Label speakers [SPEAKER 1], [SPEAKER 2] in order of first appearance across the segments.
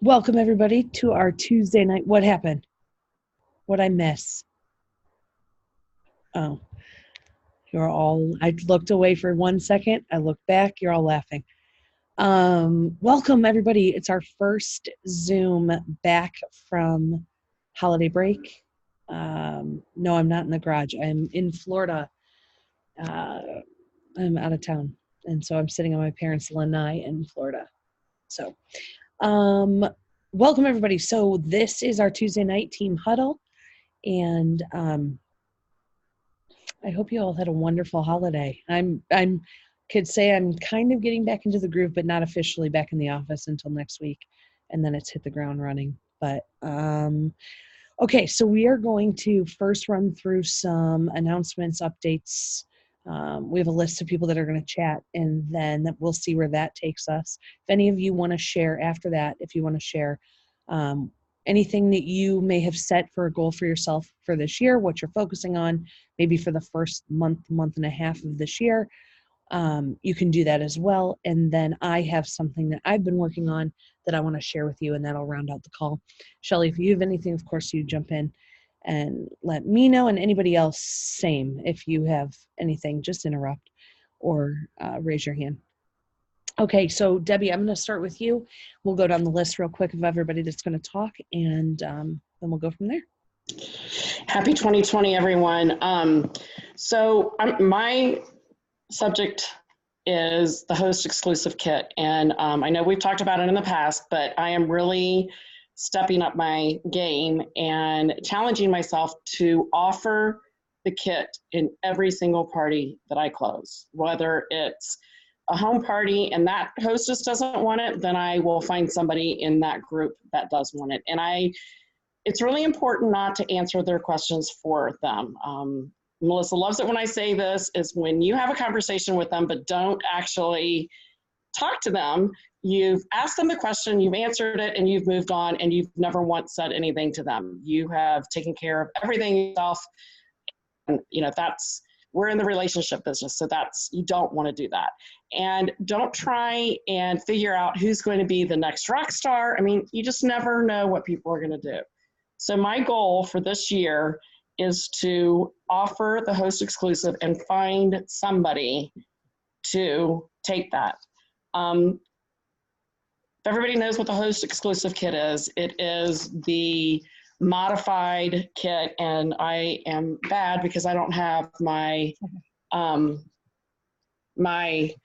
[SPEAKER 1] Welcome everybody to our Tuesday night. What happened? What'd I miss? Oh, I looked away for 1 second. I looked back. You're all laughing. Welcome everybody. It's our first Zoom back from holiday break. No, I'm not in the garage. I'm in Florida. I'm out of town. And so I'm sitting on my parents' lanai in Florida. So, welcome everybody. So this is our Tuesday night team huddle, and I hope you all had a wonderful holiday. Could say I'm kind of getting back into the groove, but not officially back in the office until next week, and then it's hit the ground running. But okay, so we are going to first run through some announcements, updates. We have a list of people that are going to chat, and then we'll see where that takes us. If any of you want to share after that, if you want to share anything that you may have set for a goal for yourself for this year, what you're focusing on, maybe for the first month and a half of this year, you can do that as well. And then I have something that I've been working on that I want to share with you, and that'll round out the call. Shelly, if you have anything, of course, you jump in and let me know, and anybody else, same. If you have anything, just interrupt or raise your hand. Okay, so Debbie, I'm going to start with you. We'll go down the list real quick of everybody that's going to talk, and then we'll go from there.
[SPEAKER 2] Happy 2020, everyone. My subject is the host exclusive kit. And I know we've talked about it in the past, but I am really stepping up my game and challenging myself to offer the kit in every single party that I close. Whether it's a home party and that hostess doesn't want it, then I will find somebody in that group that does want it. And it's really important not to answer their questions for them. Melissa loves it when I say this, is when you have a conversation with them, but don't actually talk to them. You've asked them the question, you've answered it, and you've moved on, and you've never once said anything to them. You have taken care of everything yourself. And we're in the relationship business, so you don't want to do that. And don't try and figure out who's going to be the next rock star. I mean, you just never know what people are going to do. So my goal for this year is to offer the host exclusive and find somebody to take that. If everybody knows what the host exclusive kit is, it is the modified kit, and I am bad because I don't have my my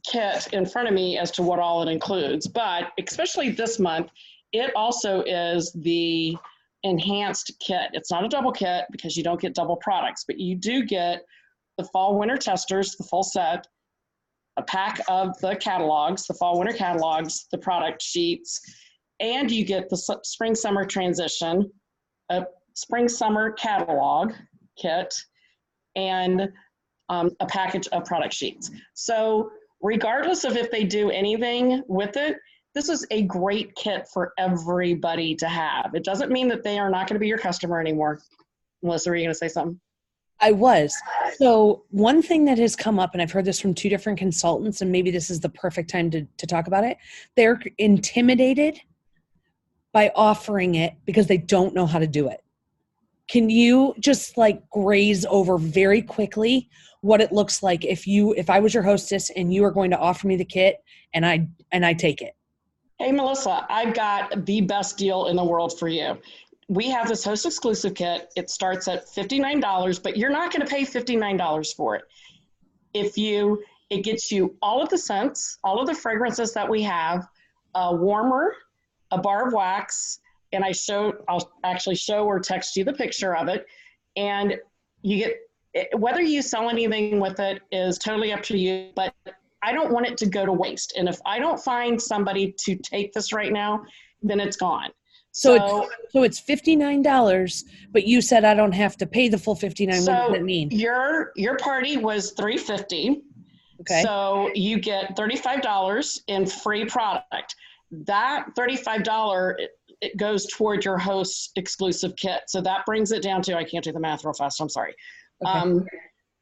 [SPEAKER 2] kit in front of me as to what all it includes. But especially this month, it also is the enhanced kit. It's not a double kit because you don't get double products, but you do get the fall winter testers, the full set, a pack of the catalogs, the fall winter catalogs, the product sheets, and you get the spring summer transition, a spring summer catalog kit, and a package of product sheets. So regardless of if they do anything with it, this is a great kit for everybody to have. It doesn't mean that they are not going to be your customer anymore. Melissa, were you going to say something?
[SPEAKER 1] I was. So one thing that has come up, and I've heard this from two different consultants, and maybe this is the perfect time to talk about it. They're intimidated by offering it because they don't know how to do it. Can you just graze over very quickly what it looks like if I was your hostess and you were going to offer me the kit and I take it?
[SPEAKER 2] Hey, Melissa, I've got the best deal in the world for you. We have this host exclusive kit. It starts at $59, but you're not going to pay $59 for it. It gets you all of the scents, all of the fragrances that we have, a warmer, a bar of wax, and I'll actually show or text you the picture of it. And you get, whether you sell anything with it is totally up to you, but I don't want it to go to waste. And if I don't find somebody to take this right now, then it's gone.
[SPEAKER 1] So it's $59, but you said I don't have to pay the full $59.
[SPEAKER 2] So
[SPEAKER 1] what does that mean?
[SPEAKER 2] Your party was $350.
[SPEAKER 1] Okay.
[SPEAKER 2] So you get $35 in free product. That $35, it goes toward your host exclusive kit. So that brings it down to, I can't do the math real fast, I'm sorry. Okay.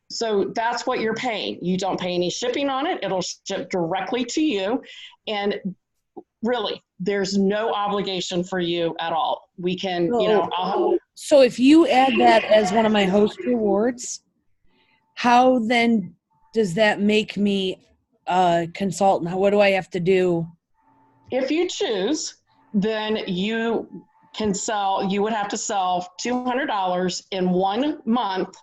[SPEAKER 2] So that's what you're paying. You don't pay any shipping on it. It'll ship directly to you. And Really, there's no obligation for you at all. We can, you know,
[SPEAKER 1] So if you add that as one of my host rewards, how then does that make me a consultant? What do I have to do?
[SPEAKER 2] if you choose, then you would have to sell $200 in 1 month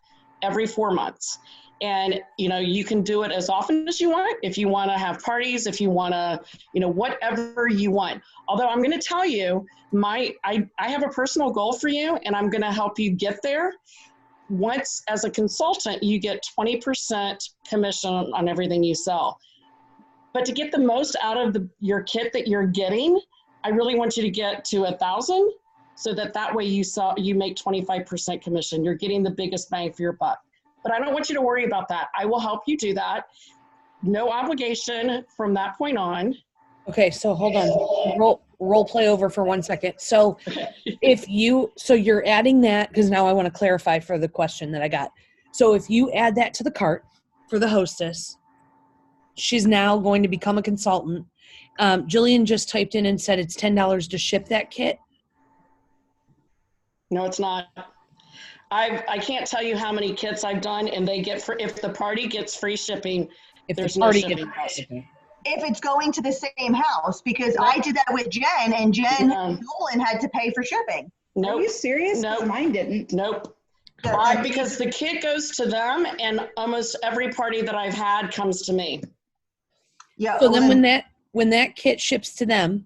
[SPEAKER 2] every 4 months. And, you know, you can do it as often as you want. If you want to have parties, if you want to, you know, whatever you want. Although I'm going to tell you, I have a personal goal for you, and I'm going to help you get there. Once, as a consultant, you get 20% commission on everything you sell. But to get the most out of your kit that you're getting, I really want you to get to 1,000, so that way you make 25% commission. You're getting the biggest bang for your buck. But I don't want you to worry about that. I will help you do that. No obligation from that point on.
[SPEAKER 1] Okay, so hold on. Role play over for 1 second. So you're adding that, because now I want to clarify for the question that I got. So if you add that to the cart for the hostess, she's now going to become a consultant. Jillian just typed in and said it's $10 to ship that kit.
[SPEAKER 2] No, it's not. I can't tell you how many kits I've done, and they get if the party gets free shipping, there's no shipping cost.
[SPEAKER 3] If it's going to the same house, because I did that with Jen, and Jen Nolan had to pay for shipping.
[SPEAKER 2] Nope.
[SPEAKER 4] Are you serious?
[SPEAKER 2] Nope.
[SPEAKER 4] Mine didn't.
[SPEAKER 2] Nope. Because the kit goes to them, and almost every party that I've had comes to me.
[SPEAKER 3] Yeah.
[SPEAKER 1] So then when that kit ships to them.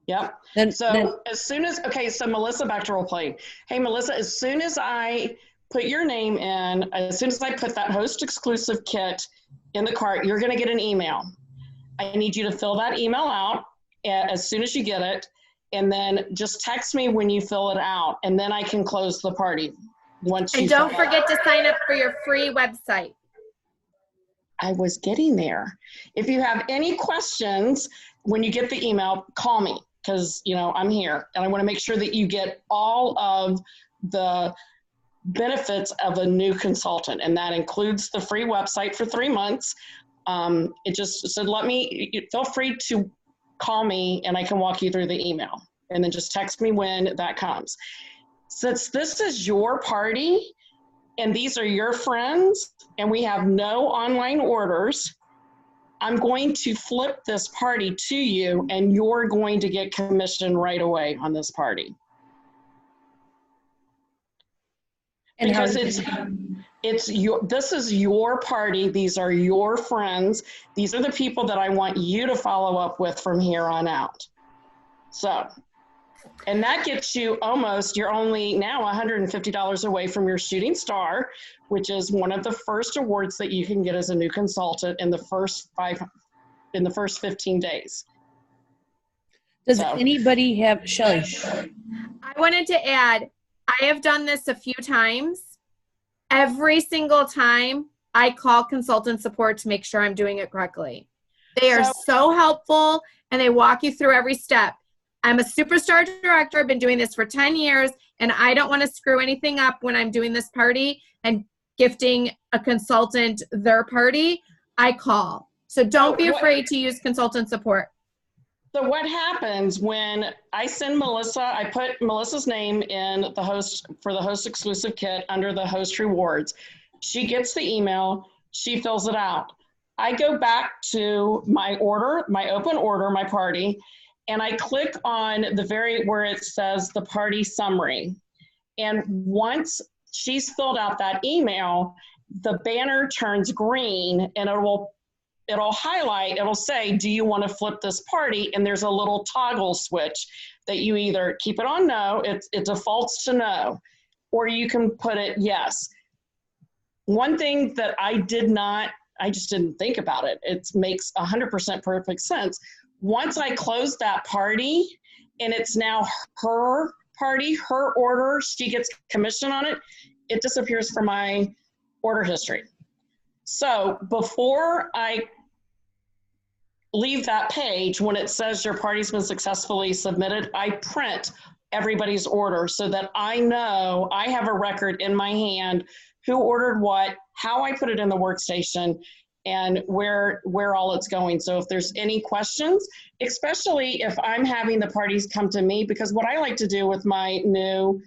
[SPEAKER 2] Yep. As soon as, so Melissa, back to role play. Hey, Melissa, as soon as I put your name in, as soon as I put that host exclusive kit in the cart, you're going to get an email. I need you to fill that email out as soon as you get it, and then just text me when you fill it out, and then I can close the party.
[SPEAKER 5] And don't forget to sign up for your free website.
[SPEAKER 2] I was getting there. If you have any questions when you get the email, call me, because, you know, I'm here, and I want to make sure that you get all of the benefits of a new consultant, and that includes the free website for 3 months. It just said, feel free to call me, and I can walk you through the email, and then just text me when that comes. Since this is your party and these are your friends, and we have no online orders, I'm going to flip this party to you, and you're going to get commission right away on this party. And because this is your party. These are your friends. These are the people that I want you to follow up with from here on out. So, and that gets you you're only now $150 away from your shooting star, which is one of the first awards that you can get as a new consultant in the first 15 days.
[SPEAKER 1] Does anybody have, Shelly?
[SPEAKER 5] I wanted to add, I have done this a few times. Every single time I call consultant support to make sure I'm doing it correctly. They are so helpful, and they walk you through every step. I'm a superstar director. I've been doing this for 10 years, and I don't want to screw anything up when I'm doing this party and gifting a consultant their party. I call. So don't be afraid to use consultant support.
[SPEAKER 2] So what happens when I send Melissa, I put Melissa's name in the host for the host exclusive kit under the host rewards. She gets the email, she fills it out. I go back to my order, my open order, my party, and I click on where it says the party summary. And once she's filled out that email, the banner turns green, and it'll highlight, it'll say, do you want to flip this party? And there's a little toggle switch that you either keep it on no, it defaults to no, or you can put it yes. One thing that I just didn't think about it. It makes 100% perfect sense. Once I close that party and it's now her party, her order, she gets commission on it, it disappears from my order history. So before I leave that page, when it says your party's been successfully submitted, I print everybody's order so that I know I have a record in my hand, who ordered what, how I put it in the workstation, and where all it's going. So if there's any questions, especially if I'm having the parties come to me, because what I like to do with my new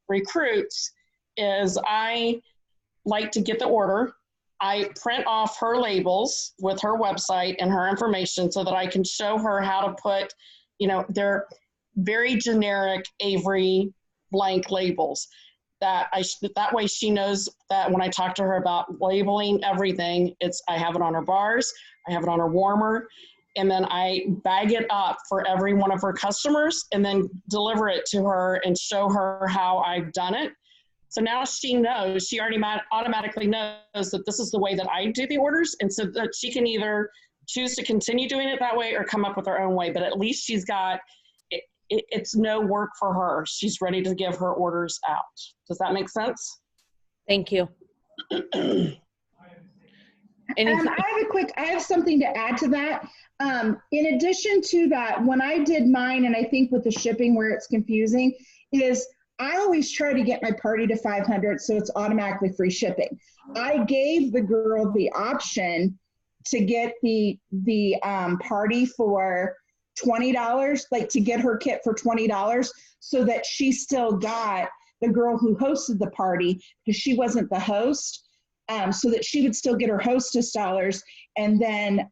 [SPEAKER 2] recruits is I like to get the order. I print off her labels with her website and her information so that I can show her how to put, they're very generic Avery blank labels. That way she knows that when I talk to her about labeling everything, I have it on her bars, I have it on her warmer, and then I bag it up for every one of her customers and then deliver it to her and show her how I've done it. So now she already automatically knows that this is the way that I do the orders, and so that she can either choose to continue doing it that way or come up with her own way, but at least she's got it's no work for her. She's ready to give her orders out. Does that make sense?
[SPEAKER 1] Thank you.
[SPEAKER 4] I have something to add to that. In addition to that, when I did mine, and I think with the shipping where it's confusing, is I always try to get my party to 500 so it's automatically free shipping. I gave the girl the option to get the party for $20, like to get her kit for $20, so that she still got the girl who hosted the party, because she wasn't the host, so that she would still get her hostess dollars, and then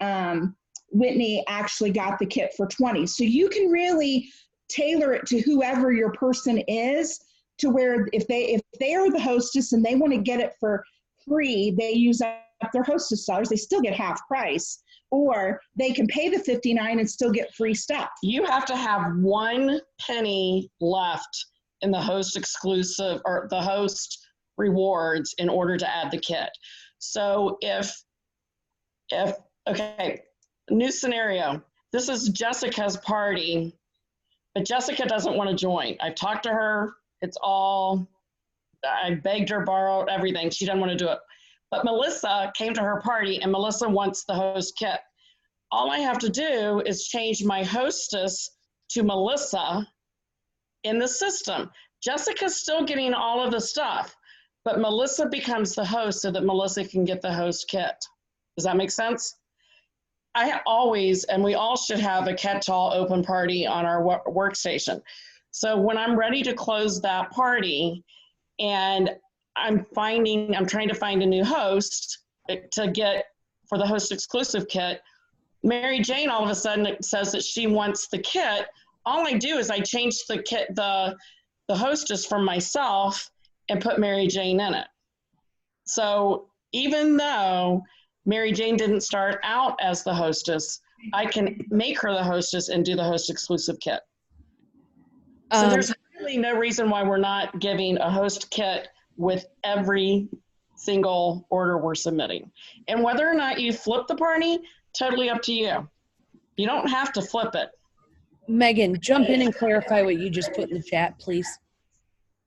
[SPEAKER 4] Whitney actually got the kit for $20. So you can really tailor it to whoever your person is, to where if they are the hostess and they want to get it for free, they use up their hostess dollars, they still get half price. Or they can pay the $59 and still get free stuff.
[SPEAKER 2] You have to have 1 penny left in the host exclusive or the host rewards in order to add the kit. So okay, new scenario. This is Jessica's party, but Jessica doesn't want to join. I've talked to her. I begged her, borrowed everything. She doesn't want to do it. But Melissa came to her party, and Melissa wants the host kit. All I have to do is change my hostess to Melissa in the system. Jessica's still getting all of the stuff, but Melissa becomes the host so that Melissa can get the host kit. Does that make sense? I always, and we all should have a catch-all open party on our workstation. So when I'm ready to close that party and I'm trying to find a new host to get for the host exclusive kit, Mary Jane all of a sudden says that she wants the kit. All I do is I change the kit, the hostess from myself, and put Mary Jane in it. So even though Mary Jane didn't start out as the hostess, I can make her the hostess and do the host exclusive kit. So there's really no reason why we're not giving a host kit with every single order we're submitting. And whether or not you flip the party, totally up to you. You don't have to flip it.
[SPEAKER 1] Megan, jump in and clarify what you just put in the chat, please.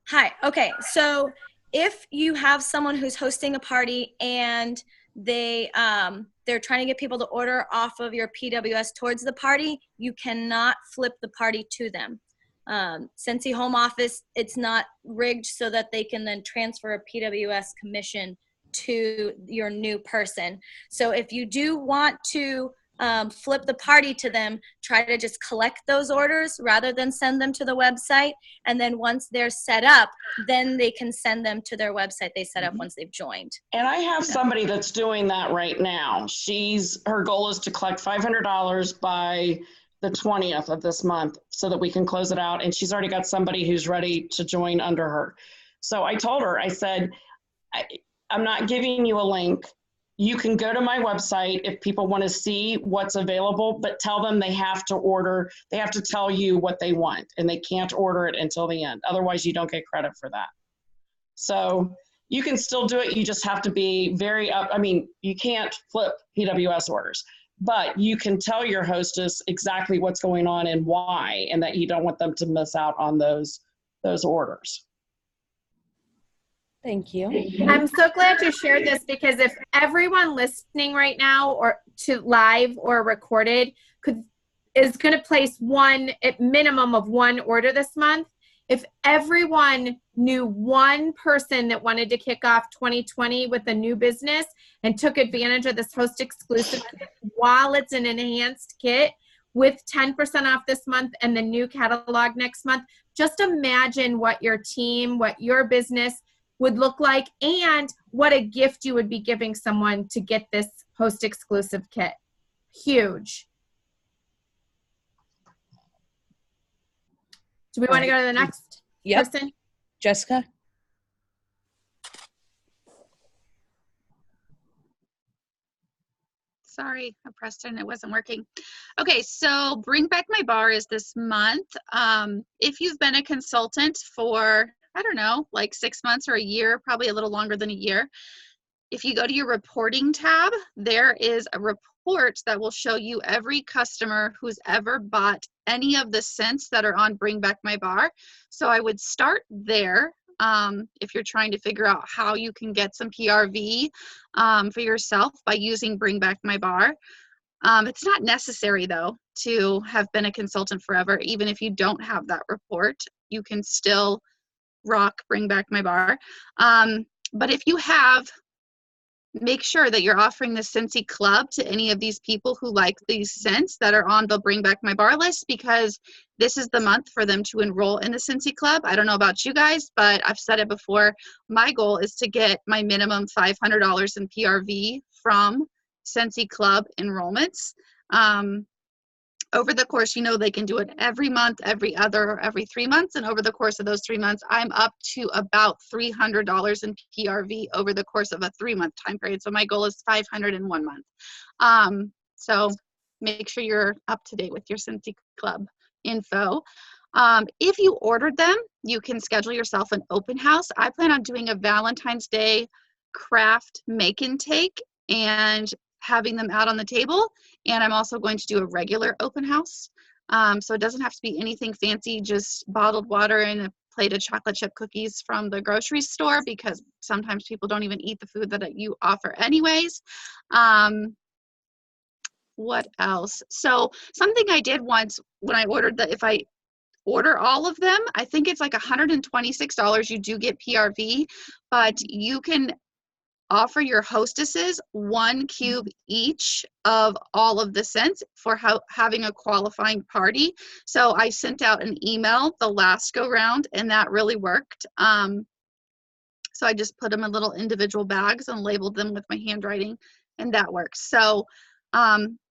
[SPEAKER 6] Hi. Okay. So if you have someone who's hosting a party and they're trying to get people to order off of your PWS towards the party, you cannot flip the party to them. Cincy Home Office, it's not rigged so that they can then transfer a PWS commission to your new person. So if you do want to flip the party to them, try to just collect those orders rather than send them to the website. And then once they're set up, then they can send them to their website they set up once they've joined.
[SPEAKER 2] And I have somebody that's doing that right now. Her goal is to collect $500 by the 20th of this month so that we can close it out. And she's already got somebody who's ready to join under her. So I told her, I said, I'm not giving you a link. You can go to my website if people want to see what's available, but tell them they have to order, they have to tell you what they want, and they can't order it until the end. Otherwise, you don't get credit for that. So you can still do it. You just have to be you can't flip PWS orders, but you can tell your hostess exactly what's going on and why, and that you don't want them to miss out on those orders.
[SPEAKER 1] Thank you.
[SPEAKER 5] I'm so glad you shared this, because if everyone listening right now or to live or recorded is going to place at minimum of one order this month, If everyone knew one person that wanted to kick off 2020 with a new business and took advantage of this host exclusive kit while it's an enhanced kit with 10% off this month and the new catalog next month, just imagine what your team, what your business would look like, and what a gift you would be giving someone to get this host exclusive kit. Huge. Do we want to go to the next person?
[SPEAKER 1] Jessica?
[SPEAKER 7] Sorry, I pressed it and it wasn't working. Okay, so Bring Back My Bar is this month. If you've been a consultant for, I don't know, like 6 months or a year, probably a little longer than a year, if you go to your reporting tab, there is a report that will show you every customer who's ever bought any of the scents that are on Bring Back My Bar. So I would start there. If you're trying to figure out how you can get some PRV for yourself by using Bring Back My Bar. It's not necessary, though, to have been a consultant forever. Even if you don't have that report, you can still rock Bring Back My Bar. But if you have, make sure that you're offering the Scentsy Club to any of these people who like these scents that are on the Bring Back My Bar list, because this is the month for them to enroll in the Scentsy Club. I don't know about you guys, but I've said it before. My goal is to get my minimum $500 in PRV from Scentsy Club enrollments. Over the course, you know, they can do it every month, every other, or every 3 months. And over the course of those 3 months, I'm up to about $300 in PRV over the course of a 3-month time period. So my goal is 500 in 1 month. So make sure you're up to date with your Scentsy Club info. If you ordered them, you can schedule yourself an open house. I plan on doing a Valentine's Day craft make and take and having them out on the table. And I'm also going to do a regular open house. So it doesn't have to be anything fancy, just bottled water and a plate of chocolate chip cookies from the grocery store, because sometimes people don't even eat the food that you offer anyways. What else? So something I did once when I ordered if I order all of them, I think it's like $126. You do get PRV, but you can offer your hostesses 1 cube each of all of the scents for having a qualifying party. So I sent out an email the last go round, and that really worked. So I just put them in little individual bags and labeled them with my handwriting, and that works. So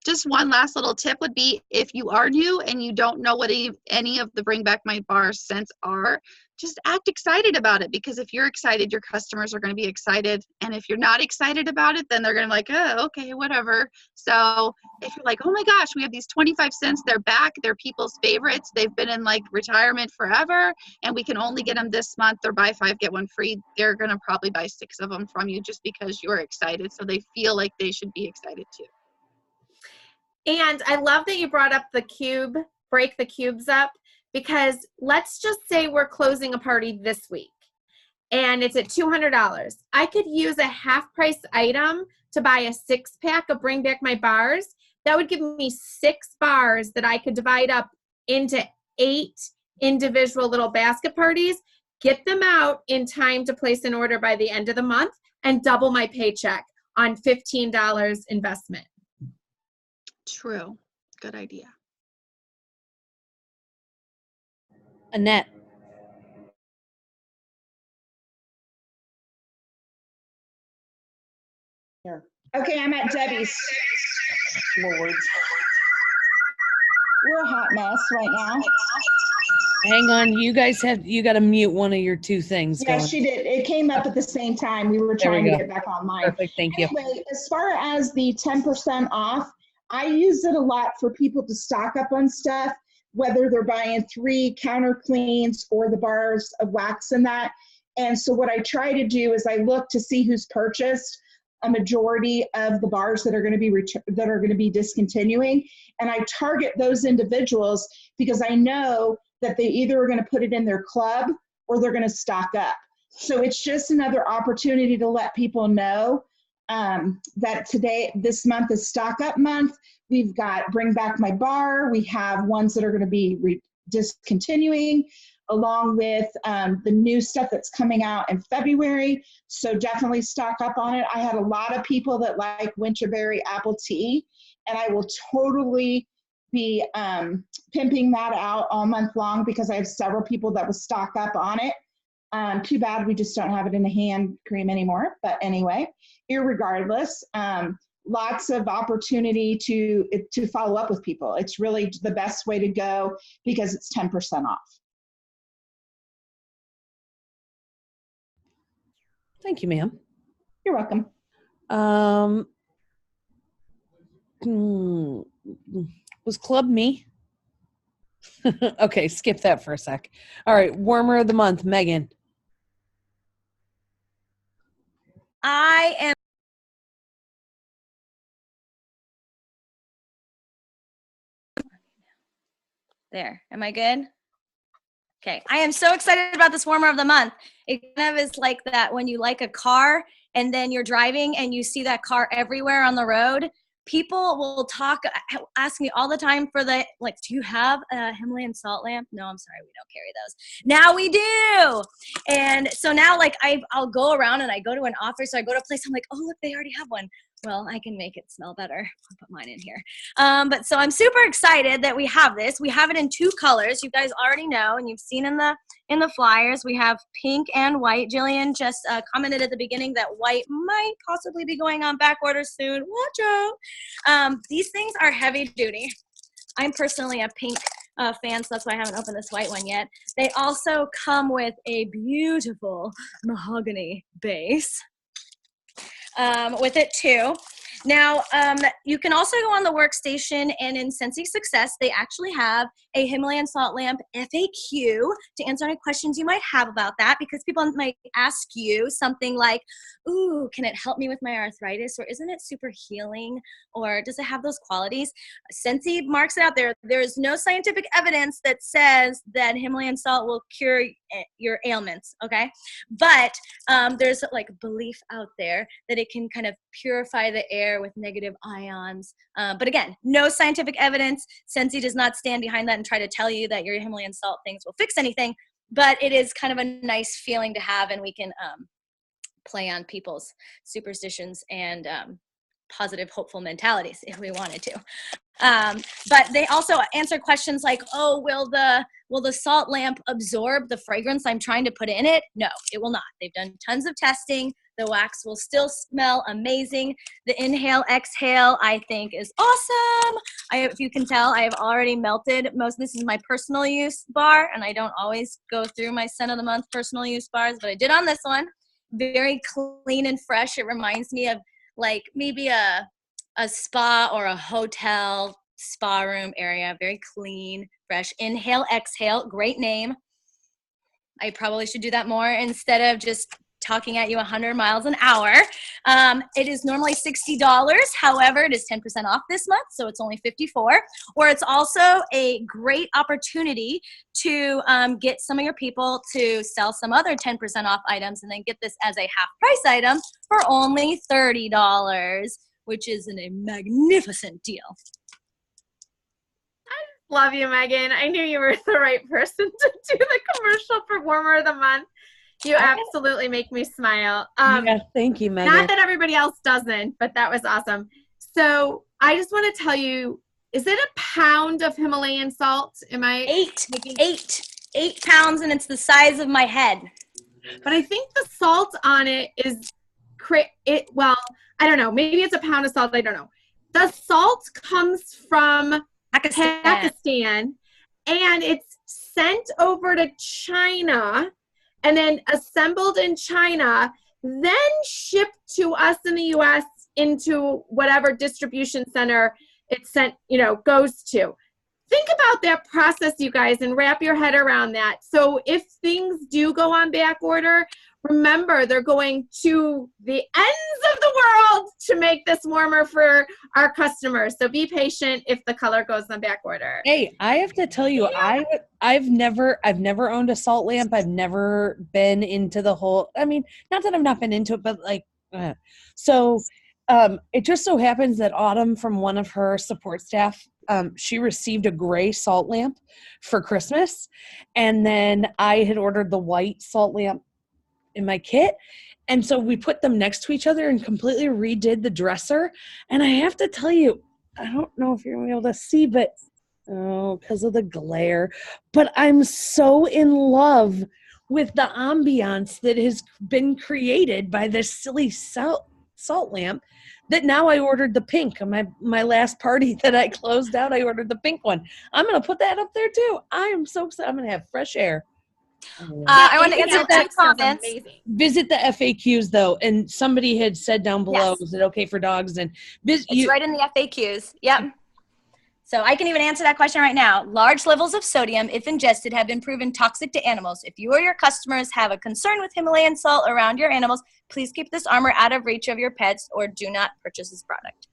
[SPEAKER 7] just one last little tip would be, if you are new and you don't know what any of the Bring Back My Bar scents are, just act excited about it, because if you're excited, your customers are going to be excited. And if you're not excited about it, then they're going to be like, oh, okay, whatever. So if you're like, oh my gosh, we have these 25 scents, they're back, they're people's favorites, they've been in like retirement forever, and we can only get them this month, or buy 5, get 1 free, they're going to probably buy 6 of them from you just because you're excited. So they feel like they should be excited too.
[SPEAKER 5] And I love that you brought up the cube, break the cubes up, because let's just say we're closing a party this week and it's at $200. I could use a half price item to buy a 6-pack of Bring Back My Bars. That would give me 6 bars that I could divide up into 8 individual little basket parties, get them out in time to place an order by the end of the month, and double my paycheck on $15 investment.
[SPEAKER 7] True. Good idea.
[SPEAKER 1] Annette.
[SPEAKER 4] Here. Okay, I'm at Debbie's.
[SPEAKER 2] Lord.
[SPEAKER 4] We're a hot mess right now.
[SPEAKER 1] Hang on, you got to mute one of your 2 things.
[SPEAKER 4] Yeah, she did. It came up at the same time. We were trying to get back online.
[SPEAKER 1] Perfect, thank you.
[SPEAKER 4] Anyway, as far as the 10% off, I use it a lot for people to stock up on stuff, whether they're buying 3 counter cleans or the bars of wax and that. And so what I try to do is I look to see who's purchased a majority of the bars that are going to be discontinuing, and I target those individuals because I know that they either are going to put it in their club or they're going to stock up. So it's just another opportunity to let people know that this month is stock up month. We've got Bring Back My Bar. We have ones that are going to be discontinuing. along with the new stuff that's coming out in February. So definitely stock up on it. I had a lot of people that like winterberry apple tea, and I will totally be pimping that out all month long because I have several people that will stock up on it. Too bad we just don't have it in the hand cream anymore. But anyway, irregardless, lots of opportunity to follow up with people. It's really the best way to go because it's 10% off.
[SPEAKER 1] Thank you, ma'am.
[SPEAKER 4] You're welcome.
[SPEAKER 1] Was Club Me? Okay, skip that for a sec. All right, warmer of the month, Megan.
[SPEAKER 6] I am there. Am I good? Okay. I am so excited about this warmer of the month. It kind of is like that when you like a car and then you're driving and you see that car everywhere on the road. People will ask me all the time for do you have a Himalayan salt lamp? No, I'm sorry, we don't carry those. Now we do. And so now I'll go around and I go to an office or I go to a place, I'm like, oh, look, they already have one. Well, I can make it smell better. I'll put mine in here. But so I'm super excited that we have this. We have it in 2 colors. You guys already know, and you've seen in the flyers. We have pink and white. Jillian just commented at the beginning that white might possibly be going on back order soon. Watch out. These things are heavy duty. I'm personally a pink fan, so that's why I haven't opened this white one yet. They also come with a beautiful mahogany base. With it too. Now, you can also go on the workstation, and in Scentsy Success, they actually have a Himalayan salt lamp FAQ to answer any questions you might have about that, because people might ask you something like, ooh, can it help me with my arthritis? Or isn't it super healing? Or does it have those qualities? Scentsy marks it out there. There's no scientific evidence that says that Himalayan salt will cure your ailments, okay? But there's belief out there that it can kind of purify the air with negative ions. But again, no scientific evidence. Scentsy does not stand behind that and try to tell you that your Himalayan salt things will fix anything, but it is kind of a nice feeling to have, and we can play on people's superstitions and positive, hopeful mentalities if we wanted to. But they also answer questions like, oh, will the salt lamp absorb the fragrance I'm trying to put in it? No, it will not. They've done tons of testing. The wax will still smell amazing. The inhale, exhale, I think is awesome. If you can tell, I have already melted most. This is my personal use bar, and I don't always go through my scent of the month personal use bars, but I did on this one. Very clean and fresh. It reminds me of maybe a spa or a hotel spa room area. Very clean, fresh. Inhale, exhale. Great name. I probably should do that more instead of just talking at you 100 miles an hour. It is normally $60. However, it is 10% off this month, so it's only $54. Or it's also a great opportunity to get some of your people to sell some other 10% off items and then get this as a half price item for only $30, which is a magnificent deal.
[SPEAKER 5] Love you, Megan. I knew you were the right person to do the commercial for Warmer of the Month. You absolutely make me smile.
[SPEAKER 1] Yeah, thank you, Megan.
[SPEAKER 5] Not that everybody else doesn't, but that was awesome. So I just want to tell you, is it a pound of Himalayan salt? Am I?
[SPEAKER 6] 8 pounds, and it's the size of my head.
[SPEAKER 5] But I think the salt on it is, well, I don't know. Maybe it's a pound of salt. I don't know. The salt comes from Pakistan, and it's sent over to China and then assembled in China, then shipped to us in the U.S. into whatever distribution center it's sent, goes to. Think about that process, you guys, and wrap your head around that. So if things do go on back order, remember they're going to the ends of the world to make this warmer for our customers. So be patient if the color goes on back order.
[SPEAKER 1] Hey, I have to tell you, I've never owned a salt lamp. I've never been into the whole, not that I've not been into it, but so it just so happens that Autumn from one of her support staff she received a gray salt lamp for Christmas. And then I had ordered the white salt lamp in my kit. And so we put them next to each other and completely redid the dresser. And I have to tell you, I don't know if you're going to be able to see, but because of the glare, but I'm so in love with the ambiance that has been created by this silly salt lamp that now I ordered the pink. My last party that I closed out, I ordered the pink one. I'm going to put that up there too. I am so excited. I'm going to have fresh air.
[SPEAKER 6] I want to answer two comments.
[SPEAKER 1] Visit the FAQs though, and somebody had said down below,
[SPEAKER 6] Yes.
[SPEAKER 1] Is it okay for dogs? And
[SPEAKER 6] It's right in the FAQs. Yep. So I can even answer that question right now. Large levels of sodium, if ingested, have been proven toxic to animals. If you or your customers have a concern with Himalayan salt around your animals, please keep this armor out of reach of your pets or do not purchase this product.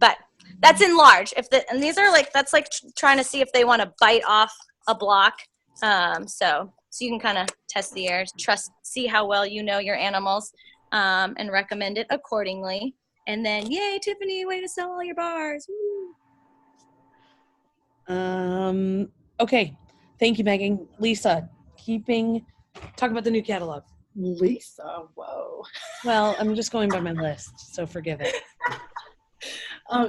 [SPEAKER 6] But that's in large. And these are that's like trying to see if they want to bite off a block. So you can kind of test the air, see how well you know your animals, and recommend it accordingly. And then, yay, Tiffany, way to sell all your bars. Woo.
[SPEAKER 1] Okay. Thank you, Megan. Lisa, talk about the new catalog.
[SPEAKER 8] Lisa, whoa.
[SPEAKER 1] Well, I'm just going by my list, so forgive it.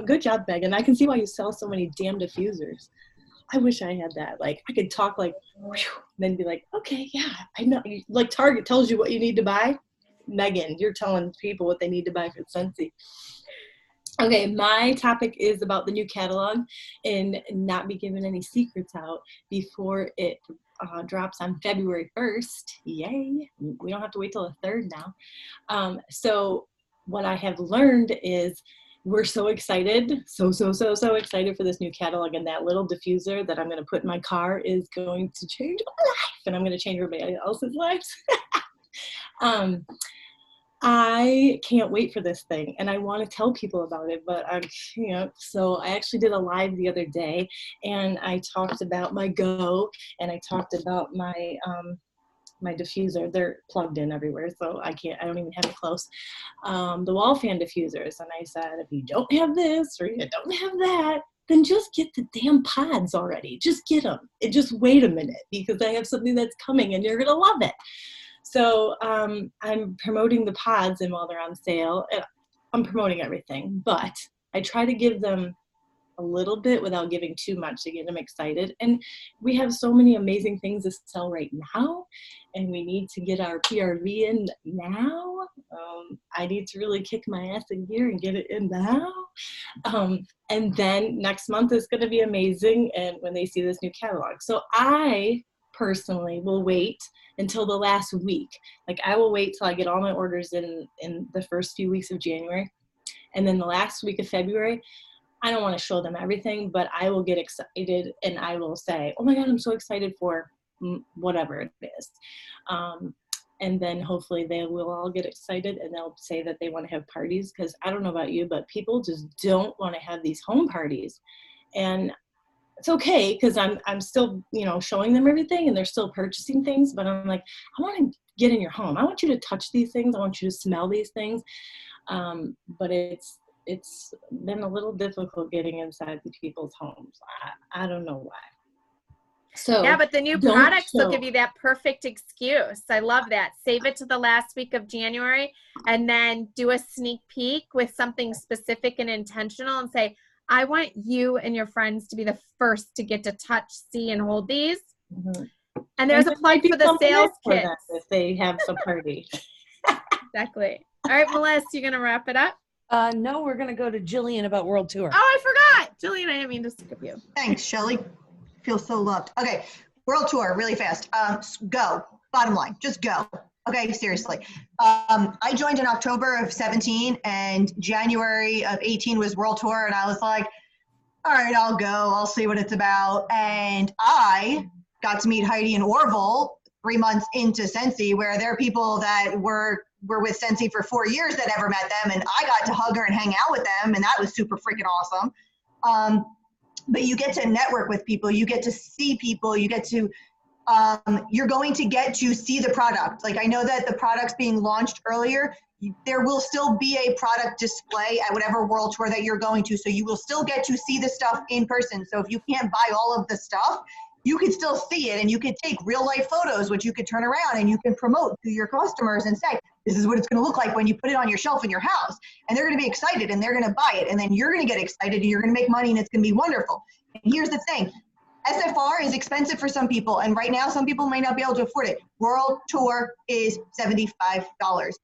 [SPEAKER 8] Good job, Megan. I can see why you sell so many damn diffusers. I wish I had that. Like, I could talk like, whew, then be like, okay, yeah, I know. Like Target tells you what you need to buy. Megan, you're telling people what they need to buy for Scentsy. Okay, my topic is about the new catalog and not be giving any secrets out before it drops on February 1st. Yay. We don't have to wait till the 3rd now. So what I have learned is we're so excited, so excited for this new catalog, and that little diffuser that I'm going to put in my car is going to change my life, and I'm going to change everybody else's lives. I can't wait for this thing, and I want to tell people about it, but I can't. So I actually did a live the other day, and I talked about my Go, and I talked about my my diffuser. They're plugged in everywhere, so I don't even have it close. The wall fan diffusers, and I said, if you don't have this or you don't have that, then just get the damn pods already. Just get them. And just wait a minute, because I have something that's coming, and you're gonna love it. So I'm promoting the pods, and while they're on sale, I'm promoting everything, but I try to give them a little bit without giving too much to get them excited. And we have so many amazing things to sell right now, and we need to get our PRV in now. I need to really kick my ass in gear and get it in now. And then next month is going to be amazing, and when they see this new catalog. So I personally will wait until the last week. Like, I will wait till I get all my orders in the first few weeks of January. And then the last week of February, I don't want to show them everything, but I will get excited and I will say, oh my God, I'm so excited for whatever it is. And then hopefully they will all get excited and they'll say that they want to have parties, because I don't know about you, but people just don't want to have these home parties. And it's okay, because I'm still, showing them everything and they're still purchasing things, but I'm like, I want to get in your home. I want you to touch these things. I want you to smell these things. But it's been a little difficult getting inside the people's homes. I don't know why. So
[SPEAKER 5] yeah, but the new products will give you that perfect excuse. I love that. Save it to the last week of January and then do a sneak peek with something specific and intentional and say, I want you and your friends to be the first to get to touch, see, and hold these. Mm-hmm. And there's a plug for the sales kits.
[SPEAKER 8] If they have some party.
[SPEAKER 5] Exactly. All right, Melissa, you going to wrap it up?
[SPEAKER 1] No, we're going to go to Jillian about World Tour.
[SPEAKER 5] Oh, I forgot. Jillian, I didn't mean to skip you.
[SPEAKER 3] Thanks, Shelly. Feel so loved. Okay, World Tour, really fast. Go. Bottom line, just go. Okay, seriously. I joined in October of 17, and January of 18 was World Tour, and I was like, all right, I'll go. I'll see what it's about. And I got to meet Heidi and Orville 3 months into Scentsy, where there are people that were with Scentsy for 4 years that never met them, and I got to hug her and hang out with them, and that was super freaking awesome. But you get to network with people, you get to see people, you get to you're going to get to see the product. Like I know that the product's being launched earlier. There will still be a product display at whatever World Tour that you're going to. So you will still get to see the stuff in person. So if you can't buy all of the stuff, you can still see it and you can take real life photos, which you could turn around and you can promote to your customers and say, this is what it's going to look like when you put it on your shelf in your house. And they're going to be excited and they're going to buy it. And then you're going to get excited and you're going to make money and it's going to be wonderful. And here's the thing. SFR is expensive for some people, and right now some people may not be able to afford it. World Tour is $75,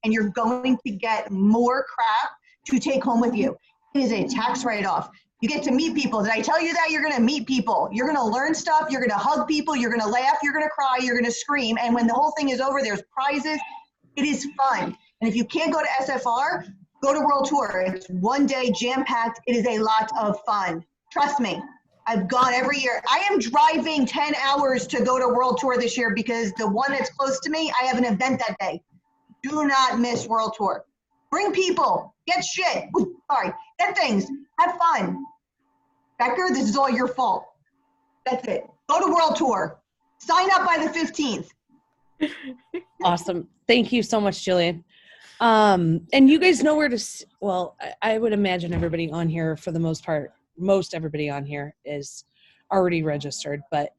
[SPEAKER 3] and you're going to get more crap to take home with you. It is a tax write-off. You get to meet people. Did I tell you that? You're going to meet people. You're going to learn stuff. You're going to hug people. You're going to laugh. You're going to cry. You're going to scream. And when the whole thing is over, there's prizes. It is fun. And if you can't go to SFR, go to World Tour. It's one day jam-packed. It is a lot of fun. Trust me. I've gone every year. I am driving 10 hours to go to World Tour this year because the one that's close to me, I have an event that day. Do not miss World Tour. Bring people. Get shit. Get things. Have fun. Becker, this is all your fault. That's it. Go to World Tour. Sign up by the 15th.
[SPEAKER 1] Awesome. Thank you so much, Jillian. And you guys know where to, well, I would imagine everybody on here for the most part, most everybody on here is already registered, but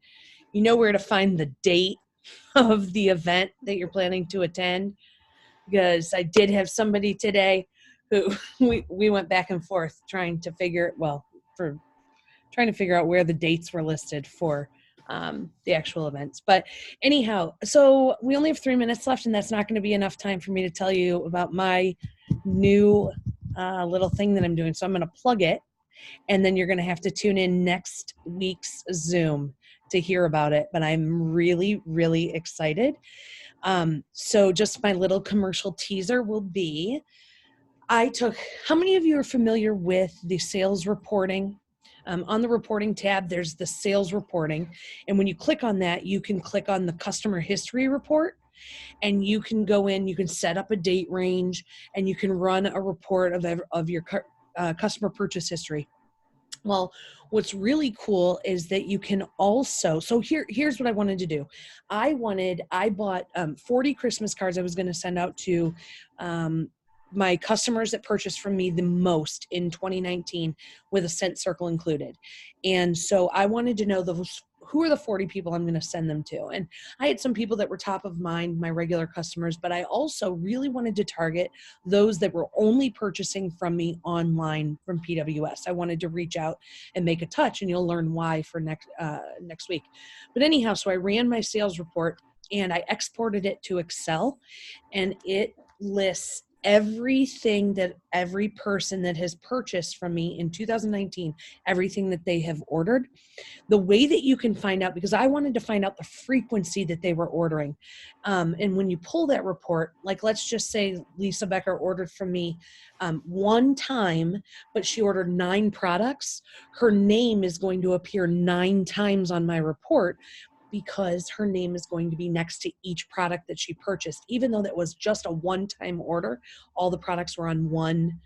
[SPEAKER 1] you know where to find the date of the event that you're planning to attend, because I did have somebody today who we went back and forth trying to figure out where the dates were listed for the actual events. But anyhow, so we only have 3 minutes left, and that's not going to be enough time for me to tell you about my new little thing that I'm doing. So I'm going to plug it, and then you're going to have to tune in next week's Zoom to hear about it. But I'm really, really excited. So just my little commercial teaser will be, how many of you are familiar with the sales reporting? On the reporting tab, there's the sales reporting. And when you click on that, you can click on the customer history report, and you can go in, you can set up a date range, and you can run a report of your customer purchase history. Well, what's really cool is that you can also, so here's what I wanted to do. I bought 40 Christmas cards I was going to send out to my customers that purchased from me the most in 2019 with a Scent Circle included. And so I wanted to know who are the 40 people I'm going to send them to. And I had some people that were top of mind, my regular customers, but I also really wanted to target those that were only purchasing from me online from PWS. I wanted to reach out and make a touch, and you'll learn why for next week. But anyhow, so I ran my sales report and I exported it to Excel, and it lists everything that every person that has purchased from me in 2019, everything that they have ordered. The way that you can find out, because I wanted to find out the frequency that they were ordering. And when you pull that report, like let's just say Lisa Becker ordered from me one time, but she ordered 9 products, her name is going to appear 9 times on my report, because her name is going to be next to each product that she purchased. Even though that was just a one-time order, all the products were on one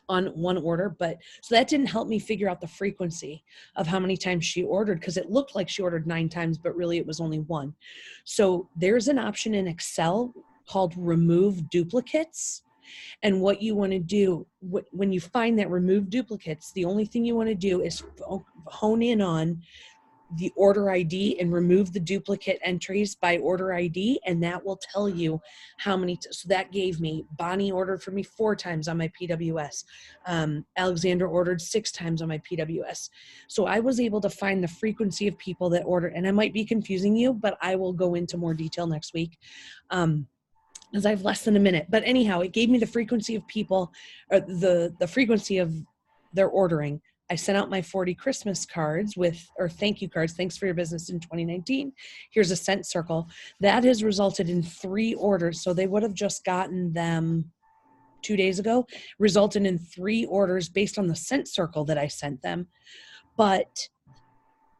[SPEAKER 1] order. But so that didn't help me figure out the frequency of how many times she ordered, because it looked like she ordered 9 times, but really it was only 1. So there's an option in Excel called Remove Duplicates. And what you want to do when you find that remove duplicates, the only thing you want to do is hone in on the order ID and remove the duplicate entries by order ID, and that will tell you how many. So that gave me, Bonnie ordered for me 4 times on my PWS. Alexandra ordered 6 times on my PWS. So I was able to find the frequency of people that ordered, and I might be confusing you, but I will go into more detail next week. As I have less than a minute. But anyhow, it gave me the frequency of people, or the frequency of their ordering. I sent out my 40 Christmas cards or thank you cards. Thanks for your business in 2019. Here's a Scent Circle. That has resulted in 3 orders. So they would have just gotten them 2 days ago, resulted in 3 orders based on the Scent Circle that I sent them. But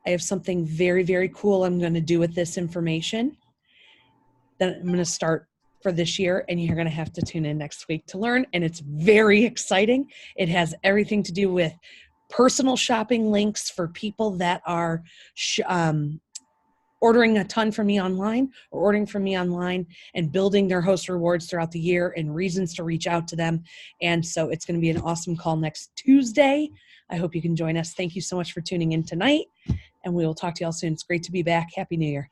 [SPEAKER 1] I have something very, very cool I'm going to do with this information that I'm going to start for this year, and you're going to have to tune in next week to learn. And it's very exciting. It has everything to do with personal shopping links for people that are ordering a ton from me online or ordering from me online and building their host rewards throughout the year and reasons to reach out to them. And so it's going to be an awesome call next Tuesday. I hope you can join us. Thank you so much for tuning in tonight, and we will talk to y'all soon. It's great to be back. Happy New Year.